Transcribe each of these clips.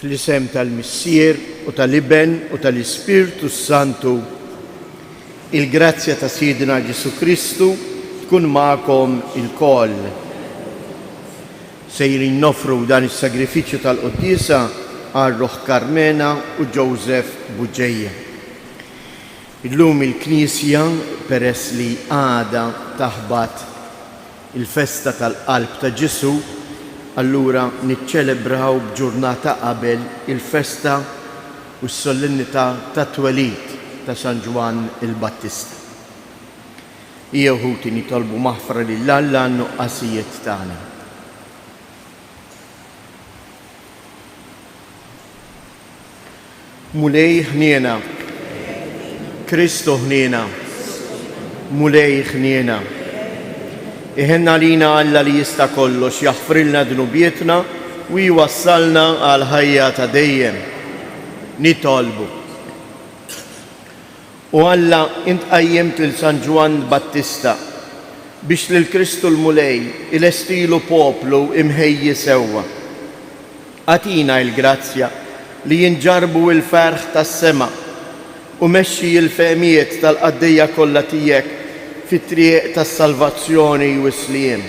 Fl-isem tal-Missier u tal-Iben u tal-Ispirtu Santu, il-grazzja ta' Sidna Ġesu Kristu tkun magħkom il-koll. Sejrin nofru dan is-sagrifiċċju tal-Qudiesa għal Ruħ Karmena u Joseph Buġġejja. Illum il-Knisja peress li għada taħbat il-festa tal-qalb ta' Ġesu, allura niċċelebraw b'ġurnata qabel il-festa u s-solennità ta' twelid ta' San Ġwan il-Battista. Hija wħud nitolbu maħfra lill-Alla għan-nuqqasijiet tagħna. Mulej ħniena, Kristu ħniena, mulej ħniena. Iħenna lina Alla li jista' kollox jaħfrilna dnubietna u jwassalna għal ħajja ta' dejjem. Nitolbu. U Alla int qajjimt lil San Ġwan Battista biex lil Kristu l-mulej il-estilu poplu imħejji sewwa. Atina il-grazzja li jinġarbu il-ferħ tas-sema u mexxi il-fehmiet tal-qaddejja kollha tiegħek fit-triq tas-salvazzjoni u s-sliem.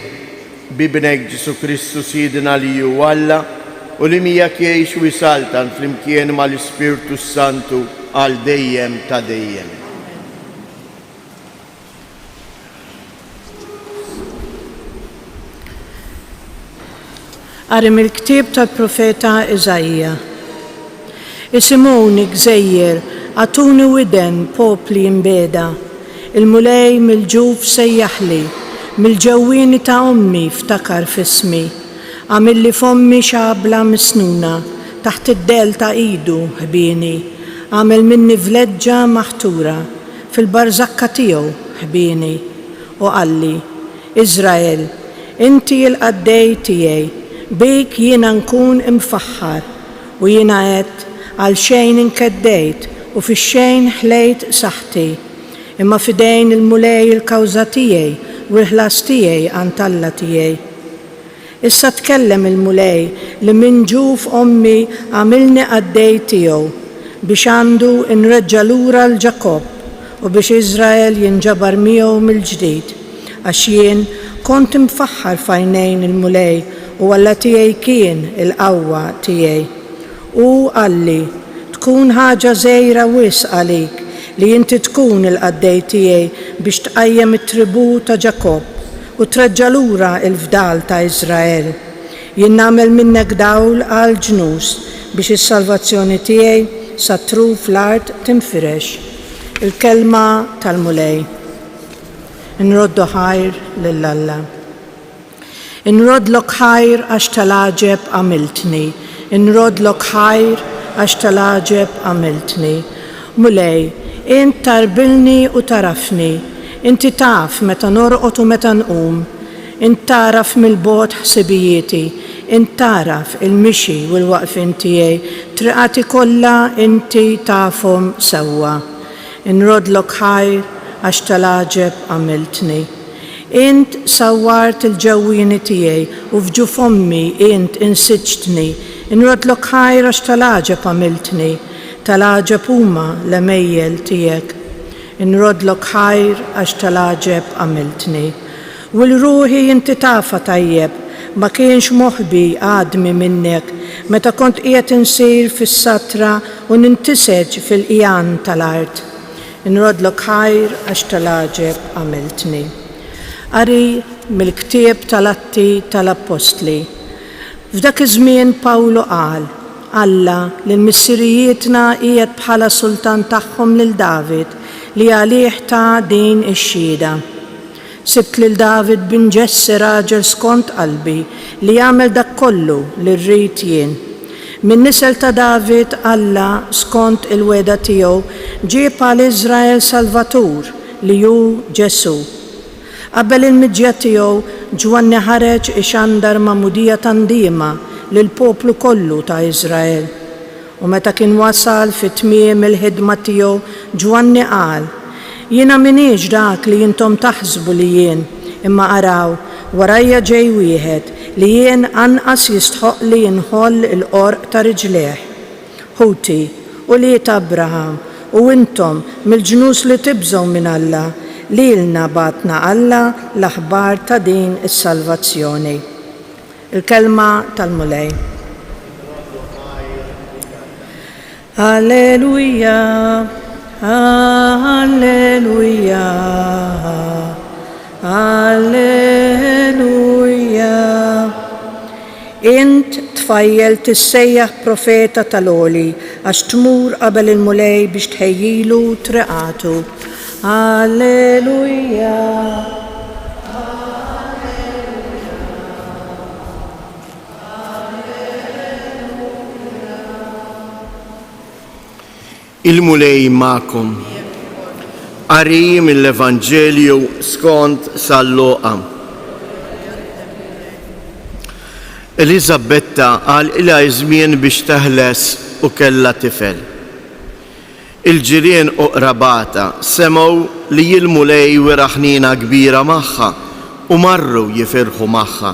Bibnek Ġesu Kristu Sidna li hu Alla u li miegħek jgħix u jsaltan flimkien mal-Ispirtu Santu għal dejjem ta' dejjem. Qari mill-ktieb tal-profeta Iżajja. Isimuni gżejjer, għatuni widen popli imbeda, il-mulej mill-ġuf sejjaħli, mill-ġewwini ta' ommi ftakar f'ismi, għamilli fommi xabla misnuna, taħt id-del ta' idu ħbieni, għamil minni vleġġa maħtura, fil-barzakka tiegħu ħbieni, u qalli, Iżrael, inti l-qaddej tiegħi, bik jiena nkun imfaħħar, u jiena qed għal xejn inkeddejt u fix-xejn ħlejt saħħti. Imma fidejn il-mulej il-kawża tiegħi u l-ħlas tiegħi għand Alla tiegħi. Issa tkellem il-mulej li minn ġuf ommi għamilni qaddej tiegħu biex għandu nreġġa' lura l-Ġakob u biex Iżrael jinġabar miegħu mill-ġdid, għax jien kont imfaħħar f'għajnejn il-mulej u Alla tiegħi kien il-qawwa tiegħi. U qalli tkun ħaġa żgħira wisq għalik li inti tkun il-qaddej tiegħi biex tqajjem it-tribut ta' Ġakob u treġġa' lura l-fdal ta' Iżrael. Jien nagħmel minnek dawl għal ġnus biex is-salvazzjoni tiegħi satru fl-art tinfirex. Il-kelma tal-mulej. Inroddu ħajr lill-Alla. Inrodlok ħajr għax tal-għaġeb għamiltni. Inrodlok ħajr għax tal-għaġeb għamiltni. Mulej, int tarbilni u tarafni, inti taf meta norqod u meta nqum, int taraf mill-bogħod ħsibijieti, int taraf il-mixi u l-waqfin tiegħi, triqati kollha inti tafhom sewwa. Inrodlok ħajr għax tal-għaġeb għamiltni. Int sawwart il-ġewwieni tiegħi u f'ġuf ommi int insiġtni, inrodlok ħajr għax tal-għaġeb għamiltni. Tal-għaġeb huma l-emejjel tiegħek. Inrodlok ħajr għax tal-għaġeb għamiltni. U l-ruħi inti tafa tajjeb, ma kienx moħbi għadmi minnek, meta kont qiegħed insir fis-satra u nintiseġ fil-qjan tal-art. Inrodlok ħajr għax tal-għaġeb għamiltni. Qari mill-ktieb tal-Atti tal-Apostli. F'dak iż-żmien Pawlu qal, Alla li l-missirijietna qiegħed bħala sultan tagħhom lil David li għalih ta' din ix-xhieda. Sibt lil David bin Ġessi raġel skont qalbi li jagħmel dak kollu li rrid jien. Min nisel ta' David Alla skont il-weda tiegħu ġieb għal Iżrael Salvatur li hu Ġesu. Qabel il-miġja tiegħu Ġwanni ħareġ ixandar ma'mudija tandiema lill-poplu kollu ta' Iżrael. U meta kien wasal fit-tmiem il-ħidma tiegħu Ġwanni qal, jiena minix dak li intom taħsbu li jien, imma araw warajja ġej wieħed li jien anqas jistħoq li jinħoll il-qorq ta' riġlejh. Ħuti u li ta' Abraham u intom mill-ġnus li tibżgħu minn Alla li lna batna Alla l-aħbar ta' din is-salvazzjoni. Il-kelma tal-mulej. Alleluja, alleluja, alleluja. Int tfajjel tissejjaħ profeta tal-oli għax tmur qabel il-mulej biex tħejjilu treqatu. Alleluja. Il-mulej ma'kom. Qari mill-Evanġelju skont San-Luqa. Elisabetta għal ilha żmien biex teħles u kellha tifel. Il-ġirien u qrabata semgħu li l-mulej wera ħnina kbira magħha u marru jifirħu magħha.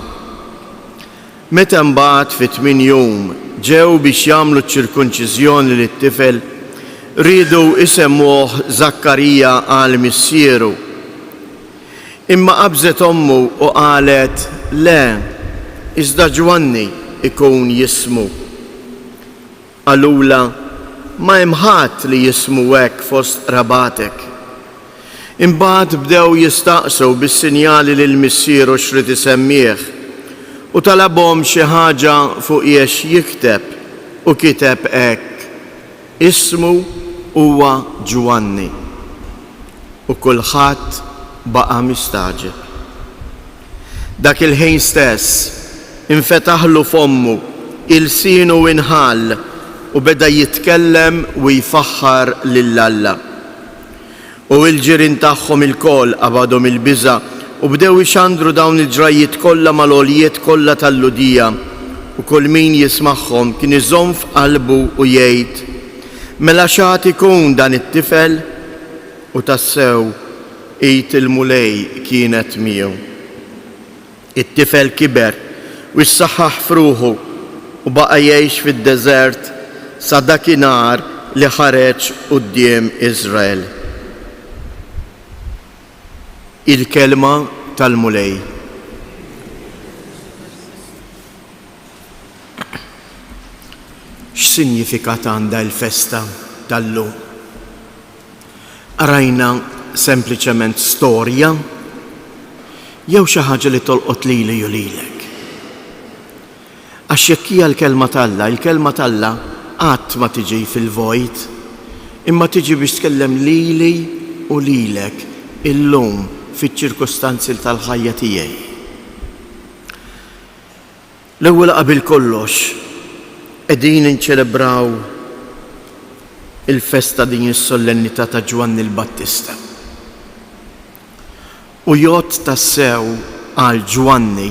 Meta mbagħad fi 8 jum ġew biex jagħmlu ċ-ċirkunċiżjoni lit-tifel, ridu isemmuh Zakkarija għal missieru. Imma qabżet ommu u qalet le, iżda Ġwanni ikun jismu. Qalula ma hemm ħadd li jismu hekk fost qrabatek. Imbagħad bdew jistaqsu bis-sinjali lil missieru x'rid isemmih u talabhom xi ħaġa fuq jiex jikteb u kiteb hekk: ismu huwa Ġwanni. U kulħadd baqa' mistaġeb. Dak il-ħin stess infetaħlu fommu, il-sienu inħall u beda jitkellem u jfaħħar lil Alla. U l-ġirien tagħhom il-koll qabadhom il-biża' u bdew ixandru dawn il-ġrajiet kollha mal-għoljiet kollha tal-Ludija u kull min jismagħhom kien iżomm f'qalbu u jgħid: mela x'għad ikun dan it-tifel? U tassew id il-mulej kienet miegħu. It-tifel kiber u jsaħħaħ f'ruħu u baqa' jgħix fid-deżert sa dakinhar li ħareġ quddiem Iżrael. Il-kelma tal-mulej. X'sinifikat għandha l-festa tal-lum? Arajna sempliċement storja jew xi ħaġa li tolqot lili u lilek? Għax jekk hija l-kelma tal-Alla, il-kelma tal-Alla qatt ma tiġi fil-vojt, imma tiġi biex tkellem lili u lilek illum fiċ-ċirkustanzi tal-ħajja tiegħi. L-ewwel qabel kollox qegħdin inċelebraw il-festa din is-solennità ta' Ġwanni l-Battista. U jgħod tassew għal Ġwanni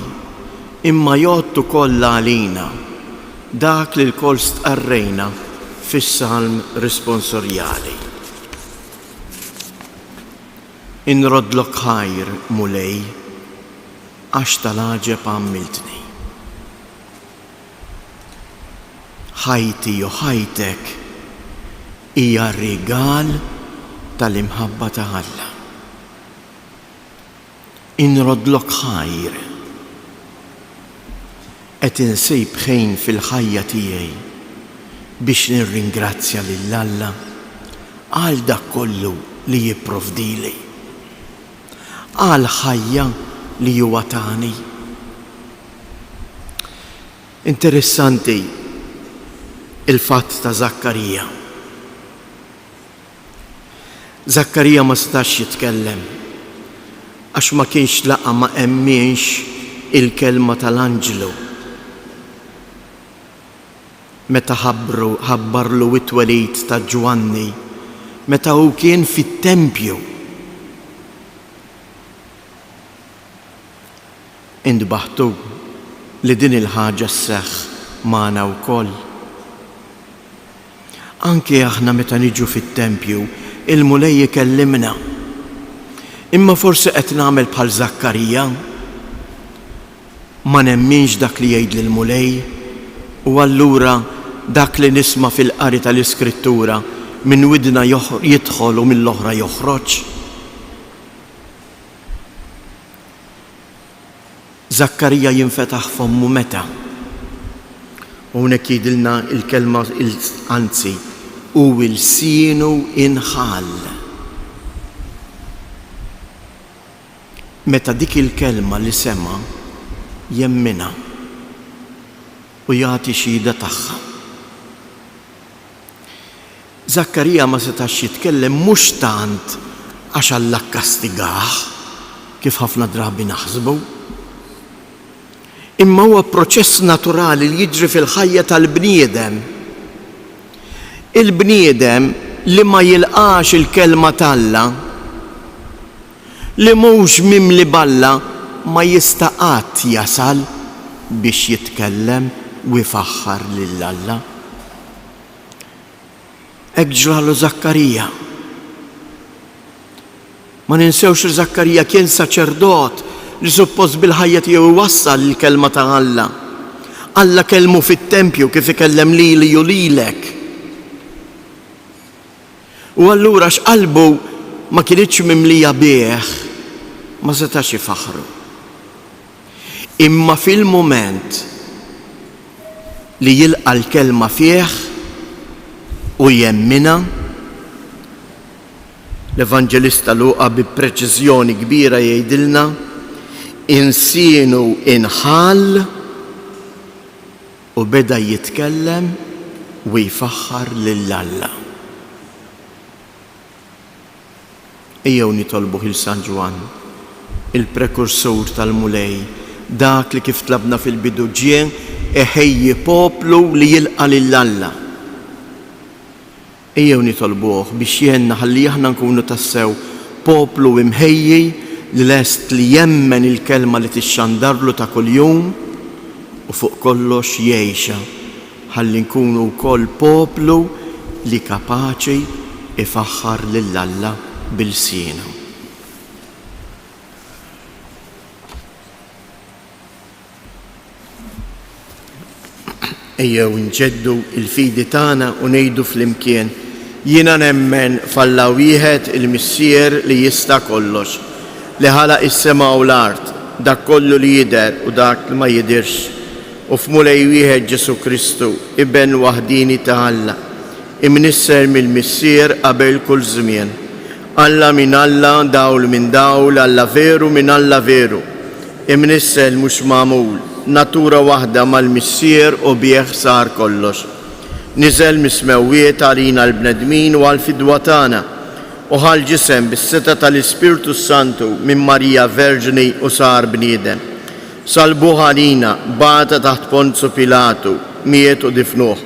imma jgħod ukoll għalina dak li l-kol stqarrejna fis-salm responsorjali. Inrodlok ħajr mulej għax tal-għaġeb għamiltni. Ħajti u ħajtek hija rigal tal-imħabba ta' Alla. Inrodlok ħajr qed insib ħin fil-ħajja tiegħi biex nirringrazzja lil Alla għal dak kollu li jipprovdili, għal ħajja li huwa tani. Interessanti il-fatt ta' Zakkarija. Zakkarija ma stax jitkellem għax ma kienx laqa ma emminx il-kelma tal-anġlu. Meta ħabbarlu it-twelid ta' Ġwanni, meta hu kien fit-tempju. Indbaħtu li din il-ħaġa sseħħ magħna wkoll. Anke aħna meta niġu fit-tempju, il-mulej ikellimna. Imma forsi qed nagħmel bħal Zakkarija. ma nemminx dak li jgħid lil mulej u allura dak li nisma' fil-qari tal-Iskrittura minn widna jidħol u mill-oħra joħroġ. Zakkarija jinfetaħ fommu meta? U hawnhekk jgħidilna il-kelma anzi u l-sienu inħall. Meta dik il-kelma li sema jemmina u jagħti xhieda tagħha. Zakkarija ma setax jitkellem mhux tant għax Alla kkastigah kif ħafna drabi naħsbu, imma huwa proċess naturali li jiġri fil-ħajja tal-bniedem. Il-bniedem li ma jilqax il-kelma t'Alla, li mhux mimli balla, ma jista' qatt jasal biex jitkellem u jfaħħar lil Alla. Hekk ġralu Zakkarija. Ma ninsewx li Zakkarija kien saċerdot li suppost bil-ħajja tiegħu iwassal il-kelma ta' Alla. Alla kellmu fit-tempju kif ikellem lili u lilek. U allura x'qalbu ma kienitx mimlija bih, ma setax ifaħħru. Imma fil-mument li jilqa' l-kelma fih u jemmina, l-Evanġelista Luqa bi preċiżjoni kbira jgħidilna insienu inħall u beda jitkellem u jfaħħar lil Alla. Ejjew nitolbu lil San Ġwan, il-prekursur tal-mulej, dak li kif tlabna fil-bidu ġien eħejji poplu li jilqa' lil Alla. Ejjew nitolbuh biex jenna ħalli aħna nkunu tassew poplu imħejji li lest li jemmen il-kelma li tixxandarlu ta' kuljum u fuq kollox jgħixha ħalli nkunu wkoll poplu li kapaċi ifaħħar lil Alla bil-siena. Ejjew nġeddu il-fidi tagħna u ngħidu flimkien jiena nemmen f'Alla wieħed il-Missier li jista' kollox, li ħalaq is-sema u l-art, dak kollu li jidher u dak li ma jidirx, u f'Mulej wieħed Ġesu Kristu, Ibn waħdini ta' Alla, imnisser mill-Missier qabel kull żmien. Alla min Alla, dawl min dawl, Alla veru min Alla veru, imnisser mhux magħmul, natura waħda mal-Missier u bih sar kollox. Niżel mismewwiet għalina l-bnedmin u għal-fidwa tagħna u ħal ġisem bis-seta tal-Ispirtu Santu minn Marija Verġni u sar bniedem. Salbuh għalina bata taħt Ponzu Pilatu, miet u difnuh.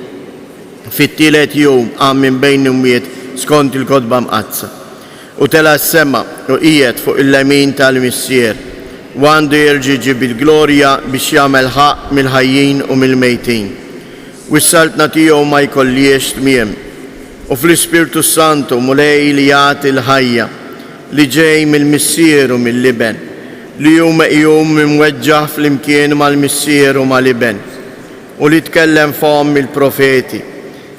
Fit-tielet jum qam minn bejn imwiet skont il-kotba mqazza. U tela s-sema u qiegħed fuq il-lemin tal-Missier u għandu jerġa' jġib il-glorja biex jagħmel ħaq mill-ħajjin u mill-mejtin. U s-saltna tiegħu ma jkollix tmiem. U fl-Ispirtu Santu mulej li jagħti l-ħajja li ġej mill-Missier u mill-Liben, li jum mweġġaħ fl-imkien mal-Missier u mal-Liben, u li tkellem fahom il-profeti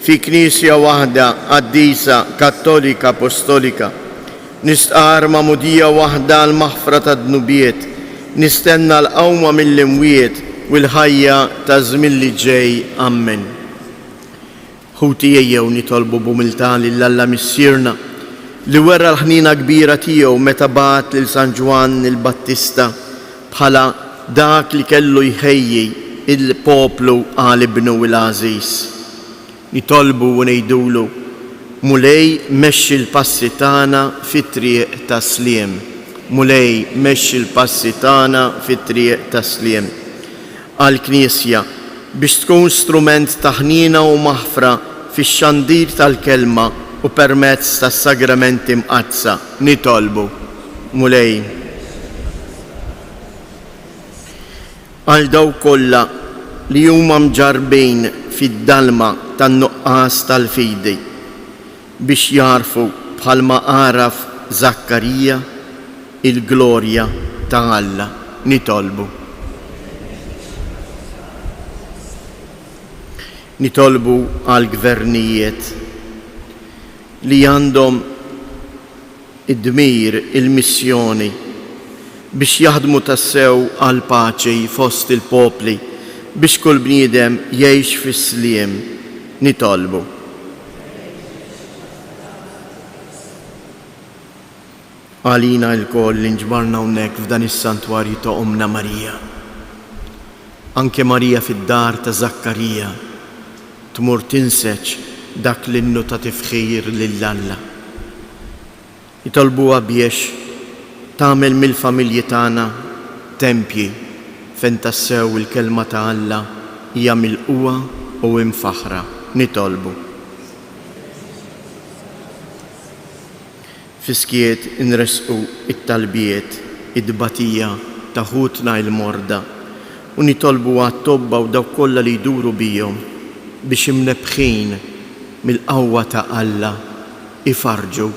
fi knisja waħda qaddisa kattolika apostolika, nistqar ma'mudija waħda l-maħfra tad-dnubiet, nistenna l-qawma mill-imwiet u l-ħajja ta' żmien li ġej. Amen. Ħuti ejjew nitolbu b'umiltà lil Alla Missierna li wera l-ħnina kbira tiegħu meta bagħat lil San Ġwan il-Battista bħala dak li kellu jħejji il-poplu għal ibnu l-Għażiż. Nitolbu u ngħidulu mulej mexxi l-passi tagħna fit-triq tas-sliem. Mulej mexxi l-passi tagħna fit-triq tas-sliem. Għall-Knisja biex tkun strument ta' ħnina u maħfra fix-xandir tal-kelma u permezz tas-sagramenti mqazza. Nitolbu mulej. Għal dawk kollha li huma mġarbin fid-dalma tan-nuqqas tal-fidi biex jarfu bħalma għaraf Zakkarija il-glorja ta' Alla. Nitolbu. nitolbu għal gvernijiet li għandhom id-dmir, il-missjoni biex jaħdmu tassew għal paċi fost il-popli, biex kull bniedem jgħix fis-sliem, nitolbu. Għalina l-koll li nġbarna hawnhekk f'dan is-santwarju ta' Omna Marija. Anke Marija fid-dar ta' Zakkarija tmur tinseċ dak l-innu ta' tifħir lill-Alla. Jitolbuha biex tagħmel mill-familji tagħna tempji fejn tassew il-kelma ta' Alla hija milquha u imfaħra. Nitolbu. Fiskiet inresqu it-talbiet, id-batija ta' ħutna il-morda u nitolbu għat-tobba u dawk kollha li jduru bihom biex imnebħin mill-qawwa ta' Alla ifarġu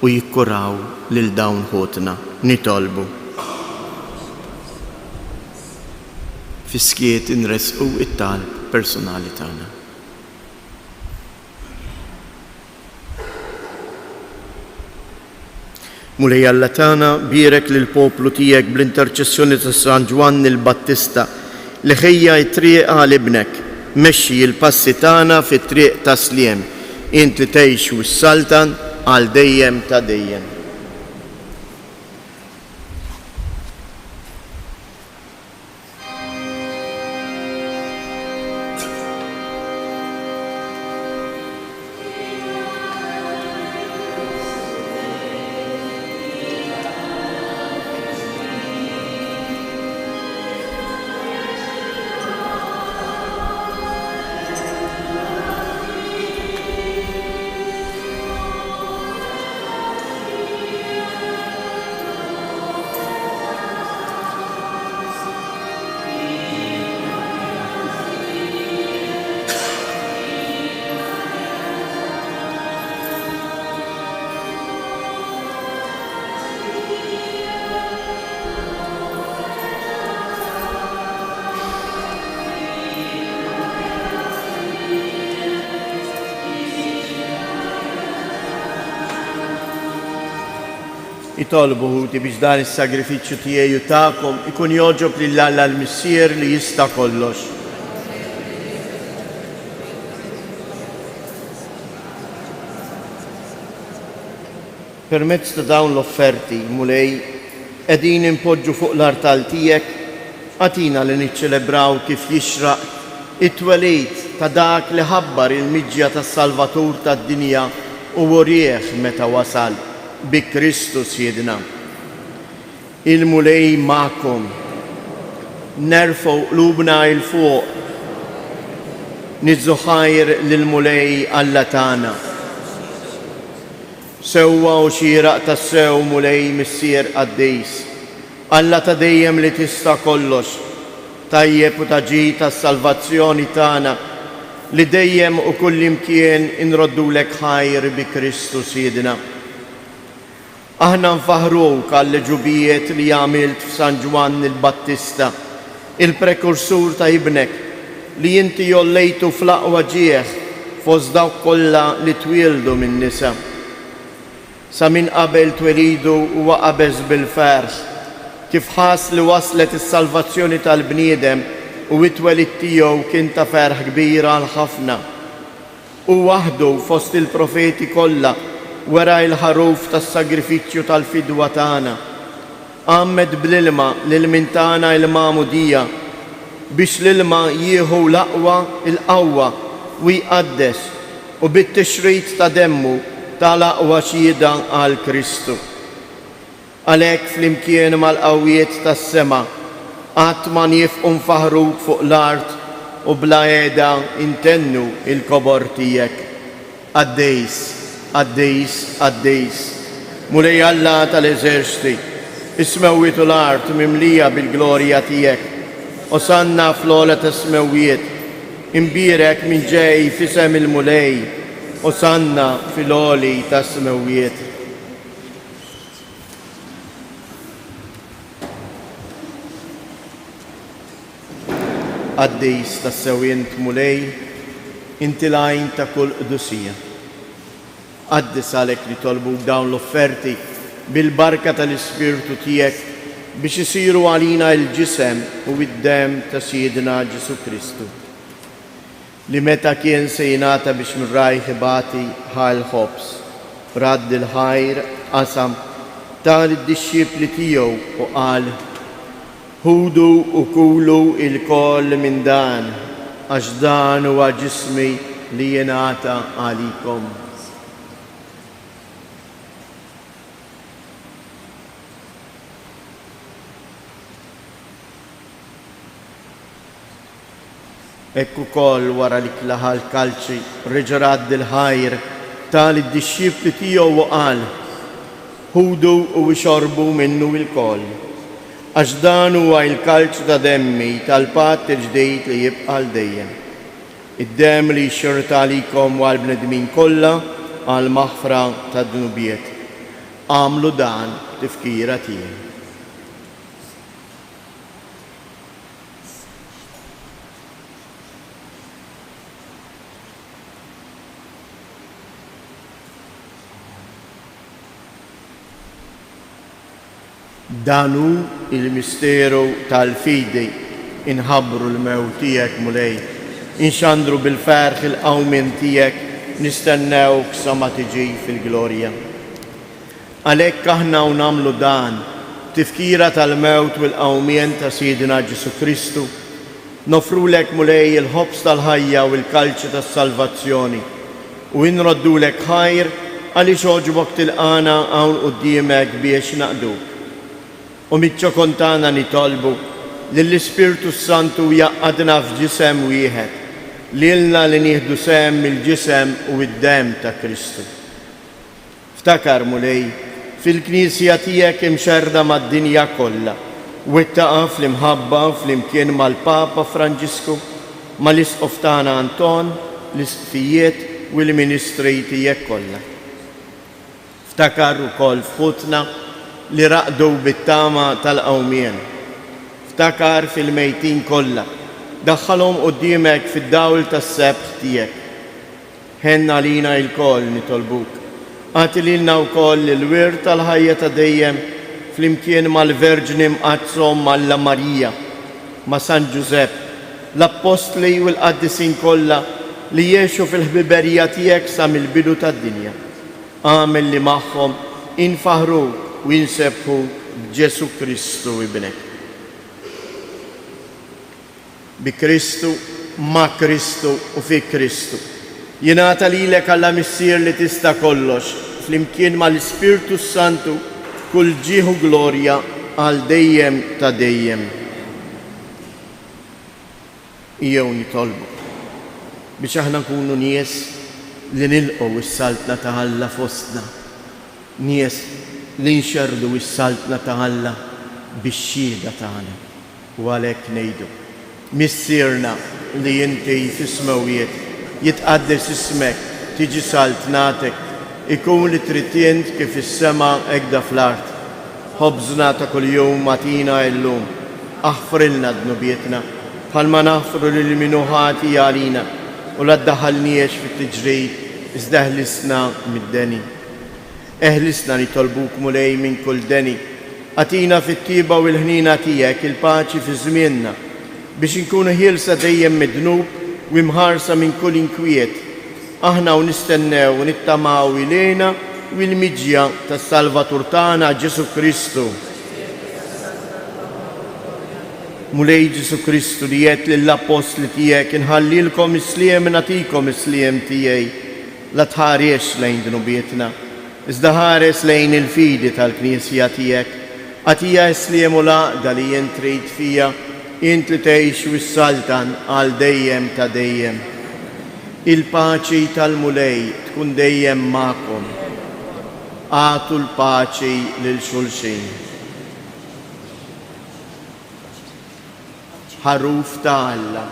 u jikkuraw lil dawn ħutna. Nitolbu. Fiskiet inresqu it-talb personali tagħna. Mulej Alla tagħna bierek lil poplu tiegħek bl-interċessjoni ta' San Ġwan il-Battista li ħejja t-triq għal ibnek, mexxi l-passi tagħna fit-triq ta' sliem, int li tgħix wis-saltan għal dejjem ta' dejjem. Jitolbu ħuti biex dan is-sagrifiċċju tiegħi u tagħkom ikun joġob lil Alla l-Missier li jista' kollox. Permezz ta' dawn l-offerti mulej qegħdin impoġġu fuq l-artal tiegħek għatina li niċċelebraw kif jixraq it-twelid ta' dak li ħabbar il-miġja tas-Salvatur tad-dinja u worieħ meta wasal bi Kristus Siedna. Il-mulej ma'kom, nerfgħu qlubna il fuq, nizzuħajr lil-mulej Alla tagħna. Sewwa u xieraq tassew mulej Missier Qaddejs, Alla ta' dejjem li tista' kollox, tajjeb u taġi tas-salvazzjoni tagħna li dejjem u kull imkien inroddulek ħajr bi Kristus Siedna. Aħna nfaħruk għall-ġubijiet li għamilt f'San Ġwan il-Battista, il-prekursur ta' ibnek, li inti jollejtu fl-aqwa ġieħ fost dawk kollha li twildu minn nisa. Sa minn qabel twelidu huwa qabeż bil-ferħ, kif ħass li waslet is-salvazzjoni tal-bniedem u it-twelid tiegħu kien ta' ferħ kbira għal ħafna. U waħdu fost il-profeti kollha wara il-ħaruf tas-sagrifiċċju tal-fidwa tagħna. Għammed bl-ilma lil-min tagħna il-Magħmudija biex l-ilma jieħu l-aqwa il-qawwa u jqaddes u bit-tixrid ta' demmu tal-aqwa xhieda għal Kristu. Għalhekk flimkien mal-qawwiet tas-sema qatt ma nifqu nfaħruk fuq l-art u bla qiegħda intennu il-kobor tiegħek. Qaddejs, Qaddejs, Qaddejs, mulej Alla tal-eżerċiti, ismewwiet u l-art mimlija bil-glorja tiegħek, osanna fl-ogħla tas-smewwiet, imbierek minn ġej fisem il-mulej, osanna fil-għoli tas-smewwiet. Qaddejs tas-sewwient mulej, inti lajn ta' kull qdusija. Għaddi salek li tolbu dawn l-offerti bil-barka tal-Ispirtu tiegħek biex isiru għalina l-ġisem u id-dem ta' Siedina Ġesu Kristu. Li meta kien se jingħata biex mirrajħ ibati ħal ħobs, radd il-ħajr qasam tal id-disċipli tiegħu u qal: Ħudu u kulu il-koll minn dan, għax dan huwa ġismi li jingħata għalikom. Ekku kol wara li klaħal kalċi reġarad il-ħajr tal id-disċipli tiegħu u qal: Ħudu u xorbu minnu il-koll, għax dan huwa l-kalċ ta' demmi tal-patt il-ġdejt li jibqa' dejjem. Id-dem li jxorta għalikom u għal-bnedmin kollha għal maħfra ta' dnubiet. Għamlu dan tifkira tiegħi. Danu il-misteru tal-fidi inħabru l-mewt tiegħek mulej, inxandru bil-ferħ il-qawmin tiegħek, nistennewk sa ma tiġi fil-glorja. Għalhekk aħna u nagħmlu dan tifkira tal-mewt u l-qawmien ta' Siedina Ġesu Kristu, nofrulek mulej il-ħobs tal-ħajja u l-kalċi tas-salvazzjoni u nroddulek ħajr għaliex oġbok tilqana hawn quddiemek biex naqduk. U mitċo kontana nitolbu li l-Ispirtu Santu jaqqadna f'ġisem wieħed, lilna li nieħdu sem mill-ġisem u id-dem ta' Kristu. Ftakar mulej, fil-Knisja tiegħek imxerda mad-dinja kollha, u ittaqa' fl-imħabba fl-imkien mal-Papa Franġisku, mal-Isqof tagħna Anton, l-isqfijiet u l-ministri tiegħek kollha. Ftakar ukoll f'ħutna li raqdu bit-tama tal-qawmien. Ftakar fil-mejtin kollha, daħħalhom quddiemek fid-dawl tas-sebħ tiegħek. Ħenna lina l-koll nitolbuk. Għati lilna wkoll il-wirt tal-ħajja ta' dejjem flimkien mal-Verġni mqazzhom Malla Marija, ma' San Ġusepp, l-Apostli u l-Qaddisin kollha li jgħixu fil-ħbiberija tiegħek sa mill-bidu tad-dinja. Għamel li magħhom infaħruk u jinsebħu b'Ġesu Kristu ibnek. Bi Kristu, ma' Kristu u fi Kristu. Jingħata lilek Alla missier li tista' kollox, flimkien mal-Ispirtu Santu, kull ġieħu glorja għal dejjem ta' dejjem. Jew nitolbu biex aħna nkunu nies li nilqgħu is-saltna ta' Alla fostna. Nies li nxerdu is-saltna ta' Alla bix-xhieda tagħna. U għalhekk ngħidu: Missierna li inti fis-smawiet, jitqaddes ismek, tiġi saltnatek, ikun li trid int kif is-sema hekk fl-art. Ħobżna ta' kuljum matina llum, aħfrilna dnubietna bħalma naħfru lil min ħati għalina u la ddaħħalniex fit-tiġrid iżda ħlisna mid-deni. Eħlisna nitolbuk mulej minn kull deni, għatina fit-tiba u l-ħnina tiegħek il-paċi fi żmienna biex inkunu ħielsa dejjem midnub u imħarsa minn kull inkwiet. Aħna u nistennew u nittamaw ilejna u l-miġja tas-Salvatur tagħna Ġesu Kristu. Mulej Ġesu Kristu li jgħid lill-Apostli tiegħek inħallilkom isliem nagħtikom isliem tiegħi, la tħariex lejn dnubietna, iżda ħares lejn il-fidi tal-Knisja tiegħek, għatija isliem u laqda li jien trid fija, int li tgħix u s-saltan għal dejjem ta' dejjem. Il-paċi tal-mulej tkun dejjem magħkom. Għatu l-paċi lil xulxin. Ħaruf ta' Alla.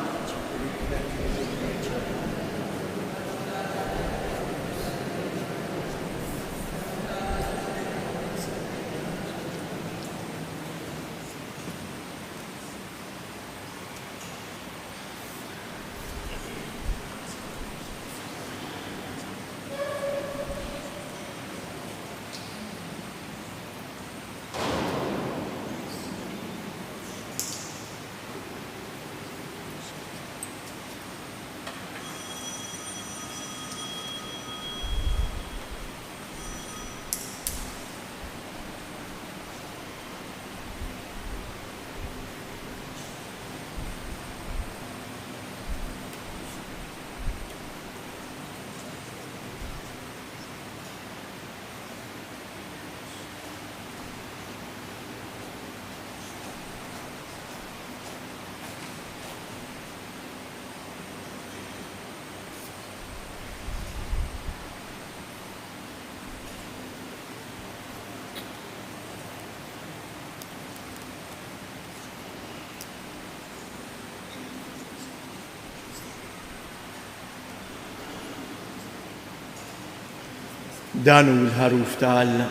Dan hu l-ħaruf ta' Alla,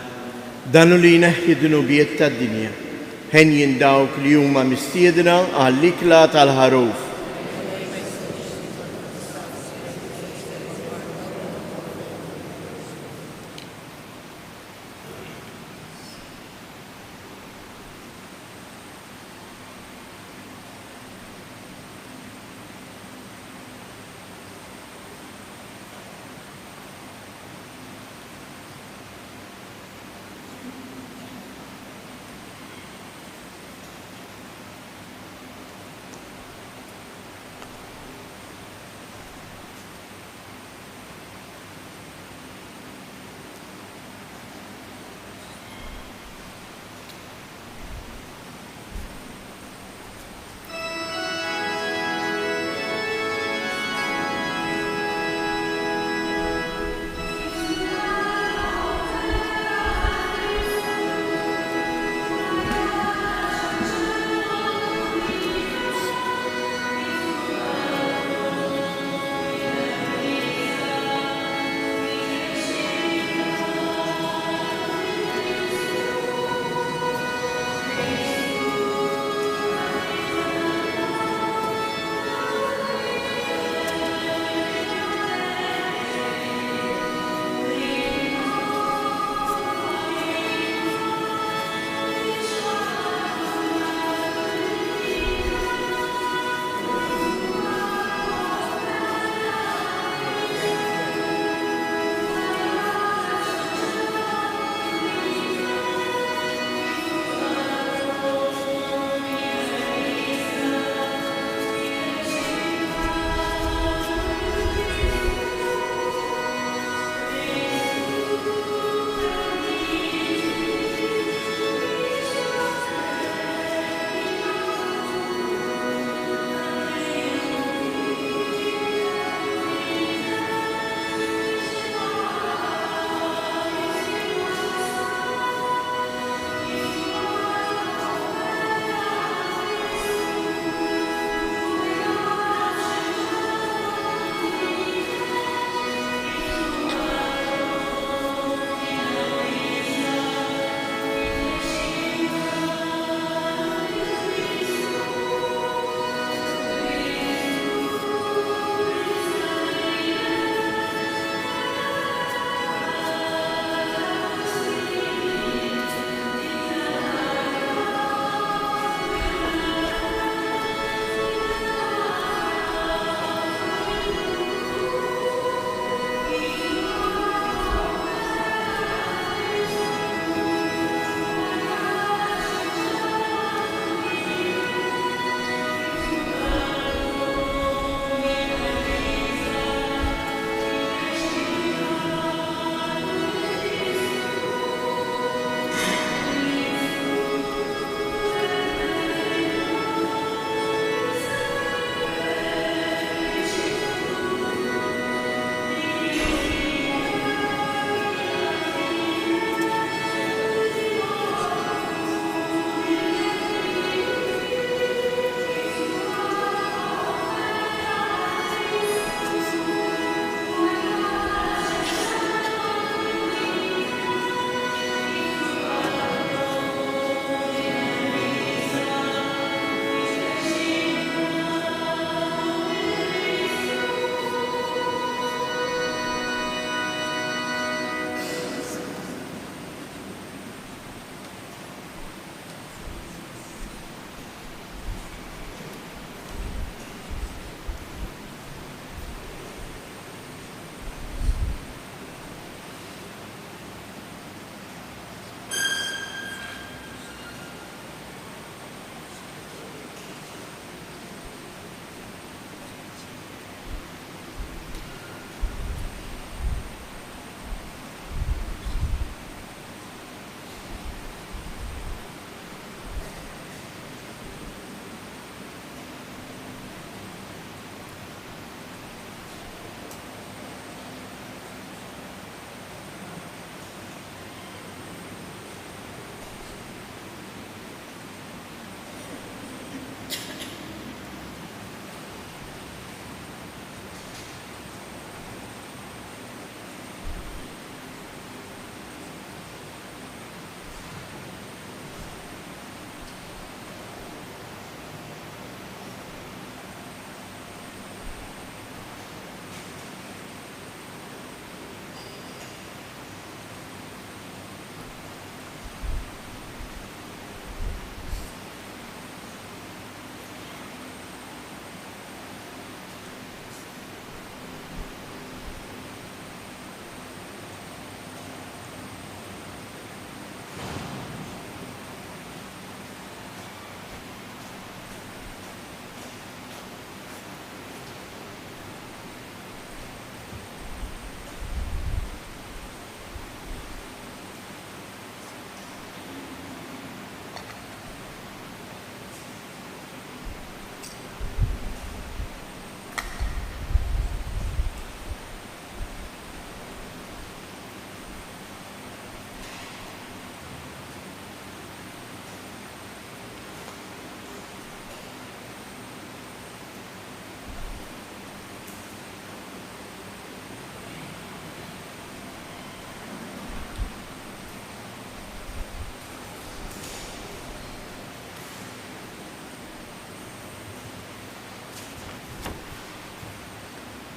dan hu li jneħħi d-dunubijiet tad-dinja. Ħenjin dawk li huma mistiedna għall-ikla tal-ħaruf.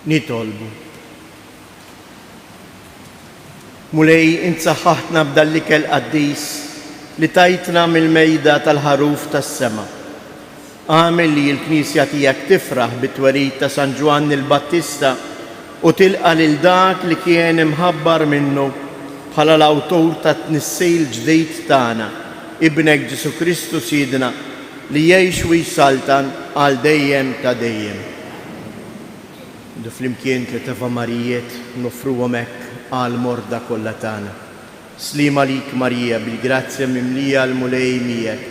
Nitolbu. Mulej intsaħħaħtna b'dal-ikel qaddis li tajtna mill-mejda tal-ħaruf tas-sema. Għamel li l-Knisja tiegħek tifraħ bit-twerid ta' San Ġwann il-Battista u tilqa' lil dak li kien imħabbar minnu bħala l-awtur ta' tnissej l-ġdejt tagħna, Ibnek Ġesu Kristu Sidna, li jgħix u jsaltan għal dejjem ta' dejjem. Du flimkien tliet Avamarijiet nofruhom hekk għal morda kollha tagħna. Slima lik Marija bil-grazzja mimlija l-mulej miegħek.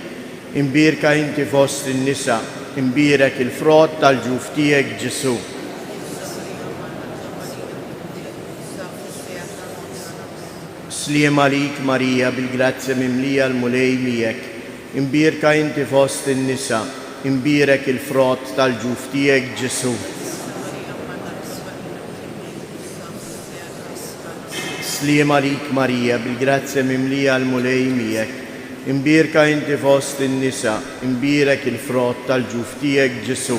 Imbirka inti fost in-nisa, imbirek il-frott tal-ġuf tiegħek Ġesu. Slima lik Marija bil-grazzja mimlija l-mulej miegħek. Imbirka inti fost in-nisa, imbirek il-frott tal-ġuf tiegħek Ġesu. Slima lik Marija bil-grazzja mimlija l-mulej miegħek. Imbirka inti fost in-nisa, imbirek il-frott tal-ġuf tiegħek Ġesu.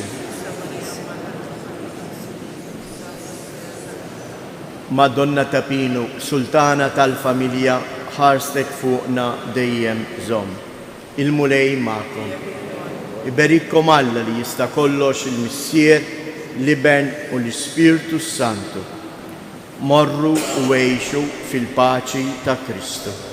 Madonna ta' Pinu, Sultana tal-familja, ħarstek fuqna dejjem żomm. Il-mulej magħkom. Iberikkom Alla li jista' kollox il-Missier, l-Iben u l-Ispirtu Santu. Morru u għejxu fil-paċi ta' Kristu.